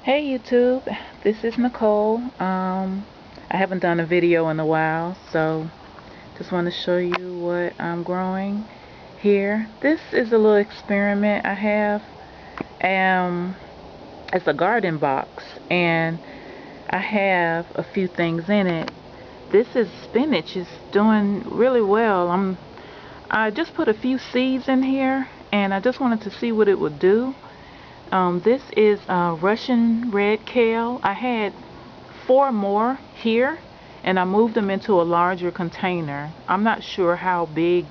Hey YouTube, this is Nicole. I haven't done a video in a while, so just want to show you what I'm growing here. This is a little experiment I have. It's a garden box, and I have a few things in it. This is spinach. It's doing really well. I just put a few seeds in here, and I just wanted to see what it would do. This is Russian red kale. I had 4 more here, and I moved them into a larger container. I'm not sure how big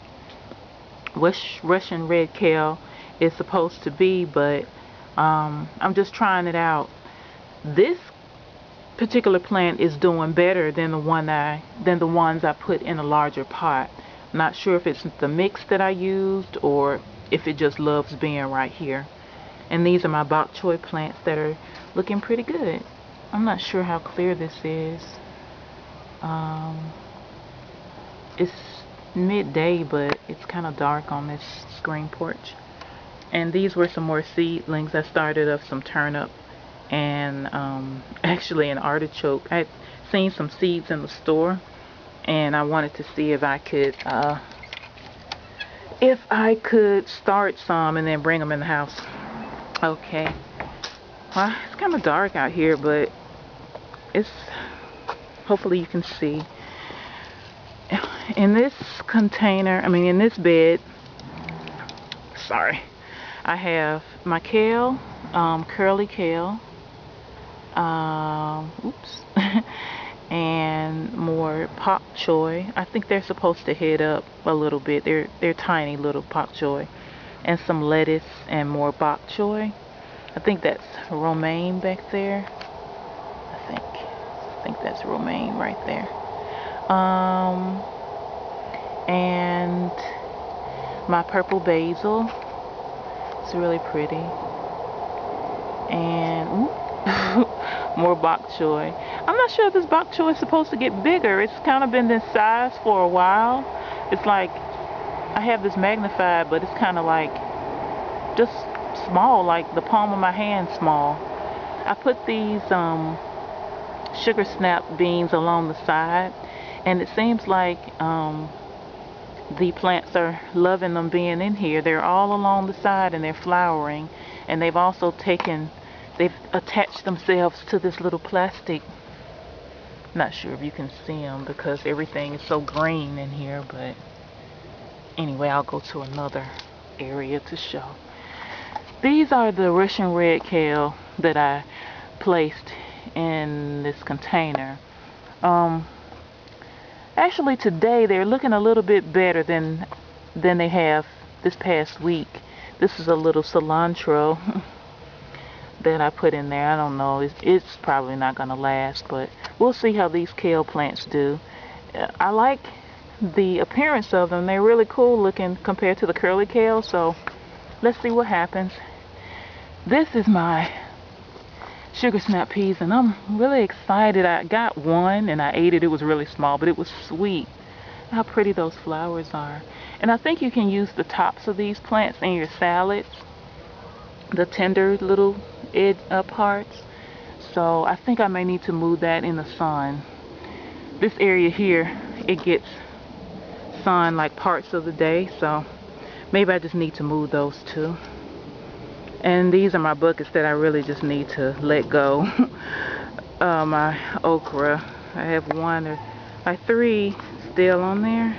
Russian red kale is supposed to be, but I'm just trying it out. This particular plant is doing better than the ones I put in a larger pot. I'm not sure if it's the mix that I used or if it just loves being right here. And these are my bok choy plants that are looking pretty good. I'm not sure how clear this is. It's midday, but it's kind of dark on this screen porch. And these were some more seedlings. I started up some turnip and actually an artichoke. I had seen some seeds in the store, and I wanted to see if I could start some and then bring them in the house. Okay, well, it's kind of dark out here, but hopefully you can see. In this container, in this bed, sorry, I have my kale, curly kale, and more pak choi. I think they're supposed to head up a little bit. They're tiny little pak choi. And some lettuce and more bok choy. I think that's romaine back there. I think that's romaine right there. And my purple basil. It's really pretty. And more bok choy. I'm not sure if this bok choy is supposed to get bigger. It's kind of been this size for a while. It's like I have this magnified, but it's kind of like just small, like the palm of my hand small. I put these sugar snap beans along the side, and it seems like the plants are loving them being in here. They're all along the side and they're flowering, and they've attached themselves to this little plastic. Not sure if you can see them because everything is so green in here, but anyway, I'll go to another area to show. These are the Russian red kale that I placed in this container. Actually today they're looking a little bit better than they have this past week. This is a little cilantro that I put in there. I don't know, it's probably not gonna last, but we'll see how these kale plants do. I like the appearance of them. They're really cool looking compared to the curly kale, so let's see what happens. This is my sugar snap peas, and I'm really excited. I got one and I ate it. It was really small, but it was sweet. How pretty those flowers are. And I think you can use the tops of these plants in your salads, the tender little parts. So I think I may need to move that in the sun. This area here, it gets sun like parts of the day, so maybe I just need to move those too. And these are my buckets that I really just need to let go. My okra, I have 3 still on there.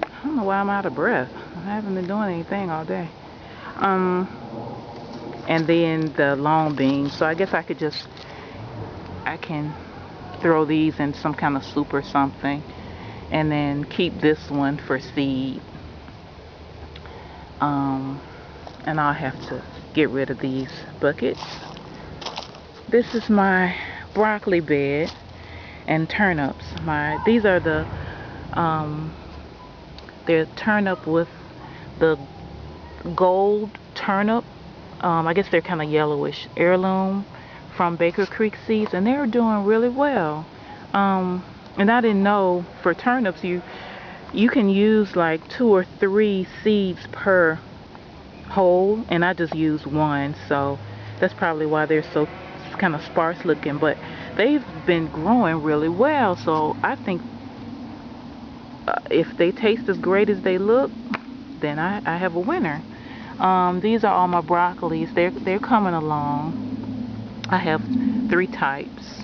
I don't know why I'm out of breath. I haven't been doing anything all day. And then the long beans, so I guess I can throw these in some kind of soup or something, and then keep this one for seed. And I'll have to get rid of these buckets. This is my broccoli bed and turnips. These are the they're turnip with the gold turnip. I guess they're kind of yellowish, heirloom from Baker Creek seeds, and they're doing really well. And I didn't know for turnips you can use like 2 or 3 seeds per hole, and I just used 1, so That's probably why they're so kind of sparse looking, but they've been growing really well. So I think if they taste as great as they look, then I have a winner. These are all my broccolis. They're coming along. I have 3 types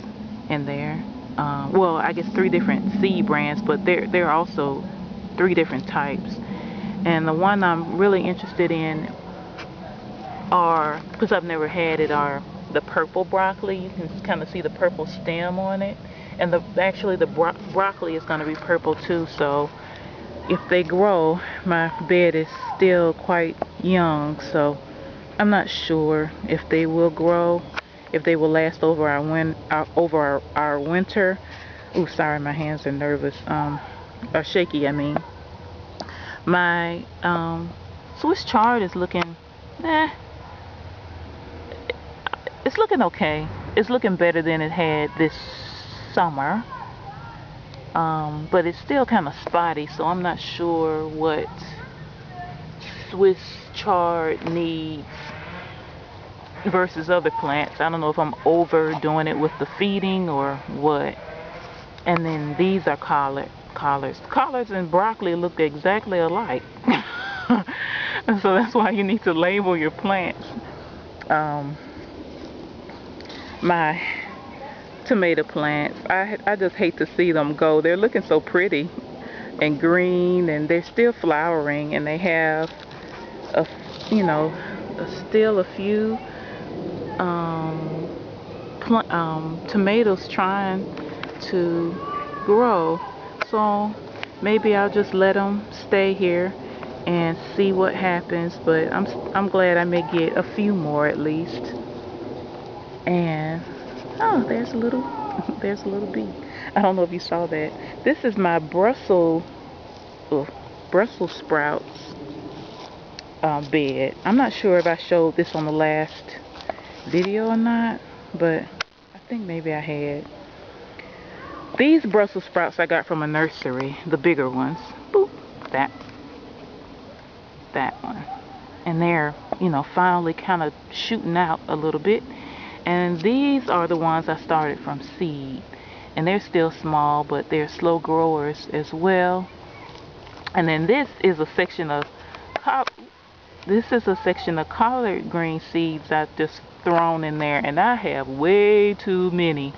in there. Well, I guess 3 different seed brands, but they're also 3 different types. And the one I'm really interested in are, because I've never had it, are the purple broccoli. You can kind of see the purple stem on it, and actually the broccoli is going to be purple too. So if they grow, my bed is still quite young, so I'm not sure if they will grow, if they will last over our winter. Ooh, sorry, my hands are nervous, or shaky, I mean. My Swiss chard is looking, it's looking okay. It's looking better than it had this summer. But it's still kind of spotty, so I'm not sure what Swiss chard needs versus other plants. I don't know if I'm overdoing it with the feeding or what. And then these are collards. Collards and broccoli look exactly alike. And so that's why you need to label your plants. My tomato plants, I just hate to see them go. They're looking so pretty and green, and they're still flowering, and they have still a few tomatoes trying to grow. So maybe I'll just let them stay here and see what happens. But I'm glad I may get a few more at least. And oh, there's a little bee. I don't know if you saw that. This is my Brussels sprouts bed. I'm not sure if I showed this on the last video or not, but I think maybe I had. These Brussels sprouts I got from a nursery, the bigger ones. Boop, that one. And they're, finally kind of shooting out a little bit. And these are the ones I started from seed. And they're still small, but they're slow growers as well. And then this is a section of collard green seeds I've just thrown in there, and I have way too many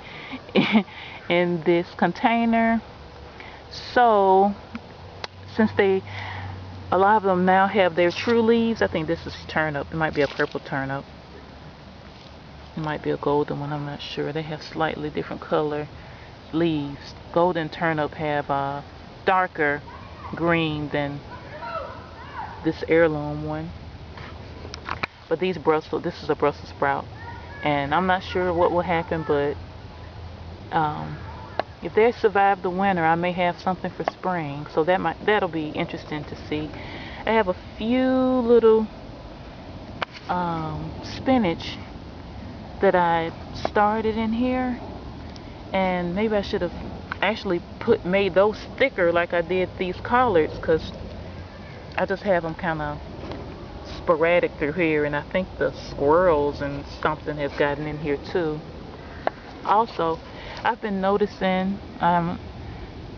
in this container. So since a lot of them now have their true leaves, I think this is turnip. It might be a purple turnip. It might be a golden one, I'm not sure. They have slightly different color leaves. Golden turnip have darker green than this heirloom one. But this is a Brussels sprout. And I'm not sure what will happen, but if they survive the winter, I may have something for spring. So that'll be interesting to see. I have a few little spinach that I started in here, and maybe I should have actually made those thicker like I did these collards, because I just have them kind of sporadic through here, and I think the squirrels and something have gotten in here too. Also, I've been noticing, I'm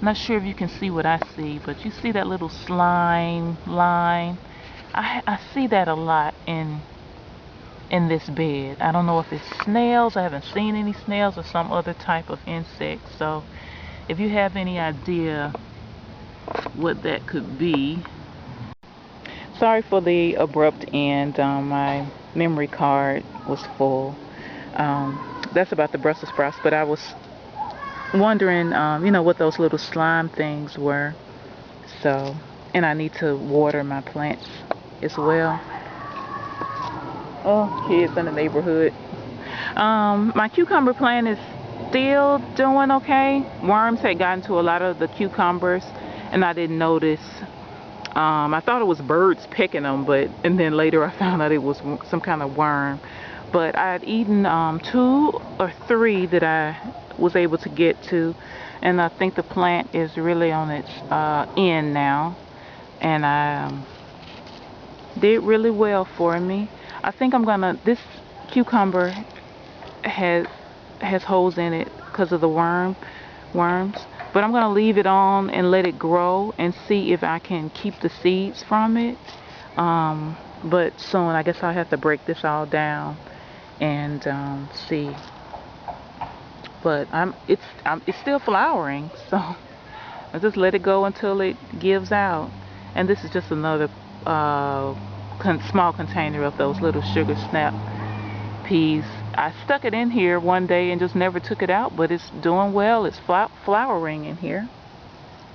not sure if you can see what I see, but you see that little slime line? I see that a lot in this bed. I don't know if it's snails. I haven't seen any snails, or some other type of insect. So if you have any idea what that could be. Sorry for the abrupt end. My memory card was full. That's about the Brussels sprouts, but I was wondering what those little slime things were. So, and I need to water my plants as well. Oh, kids in the neighborhood. My cucumber plant is still doing okay. Worms had gotten to a lot of the cucumbers, and I didn't notice. I thought it was birds pecking them, and then later I found out it was some kind of worm. But I had eaten 2 or 3 that I was able to get to, and I think the plant is really on its end now, and I did really well for me. I think this cucumber has holes in it because of the worms. But I'm gonna leave it on and let it grow and see if I can keep the seeds from it. But soon I guess I'll have to break this all down and see. But it's still flowering, so I just let it go until it gives out. And this is just another small container of those little sugar snap peas. I stuck it in here one day and just never took it out, but it's doing well. It's flowering in here.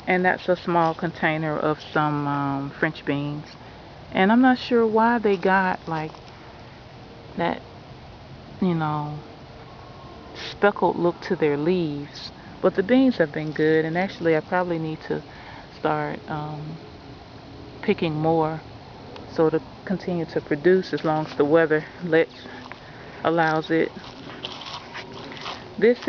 And that's a small container of some French beans. And I'm not sure why they got like that, you know, speckled look to their leaves. But the beans have been good, and actually I probably need to start picking more so to continue to produce as long as the weather allows it. This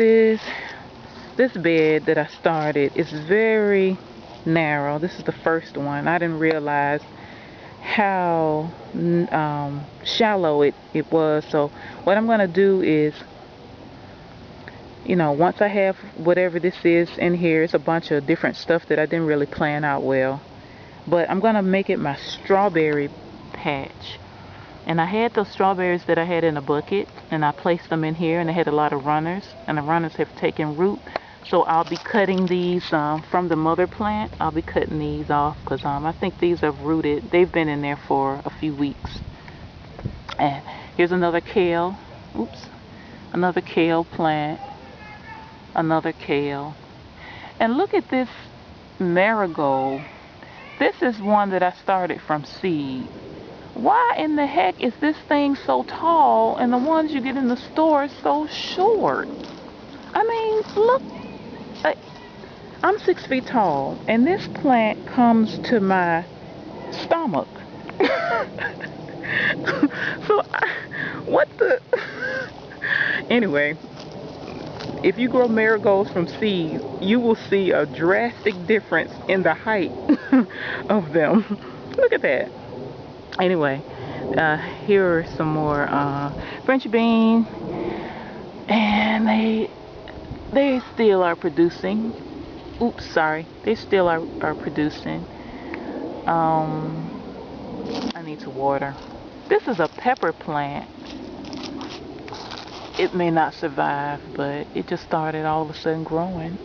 bed that I started is very narrow. This is the first one. I didn't realize how shallow it was. So what I'm gonna do is, you know, once I have whatever this is in here, it's a bunch of different stuff that I didn't really plan out well, but I'm gonna make it my strawberry patch. And I had those strawberries that I had in a bucket, and I placed them in here, and they had a lot of runners, and the runners have taken root. So I'll be cutting these from the mother plant. I'll be cutting these off because I think these are rooted. They've been in there for a few weeks. And here's another kale. Oops. Another kale plant. Another kale. And look at this marigold. This is one that I started from seed. Why in the heck is this thing so tall and the ones you get in the store so short? I mean, look, I'm 6 feet tall and this plant comes to my stomach. So, what the? Anyway, if you grow marigolds from seed, you will see a drastic difference in the height of them. Look at that. Anyway, here are some more French beans, and they still are producing. Oops, sorry. They still are producing. I need to water. This is a pepper plant. It may not survive, but it just started all of a sudden growing.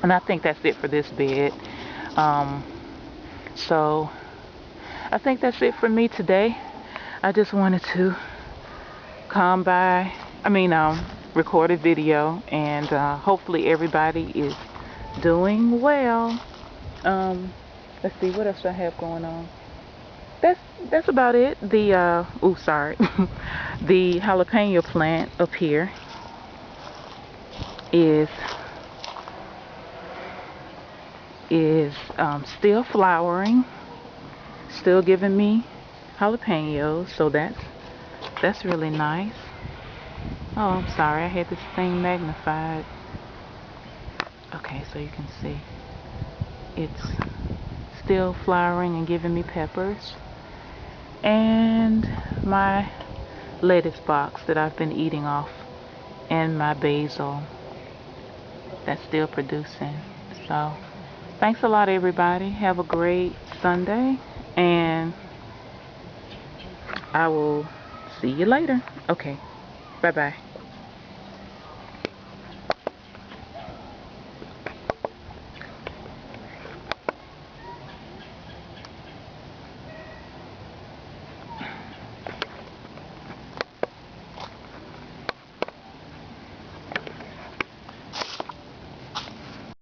And I think that's it for this bed. So I think that's it for me today. I just wanted to come by, record a video, and hopefully everybody is doing well. Let's see, what else I have going on? That's about it. The the jalapeno plant up here is still flowering, still giving me jalapenos, so that's really nice. Oh, I'm sorry, I had this thing magnified. Okay, so you can see it's still flowering and giving me peppers. And my lettuce box that I've been eating off, and my basil that's still producing. So thanks a lot, everybody. Have a great Sunday, and I will see you later. Okay, bye bye.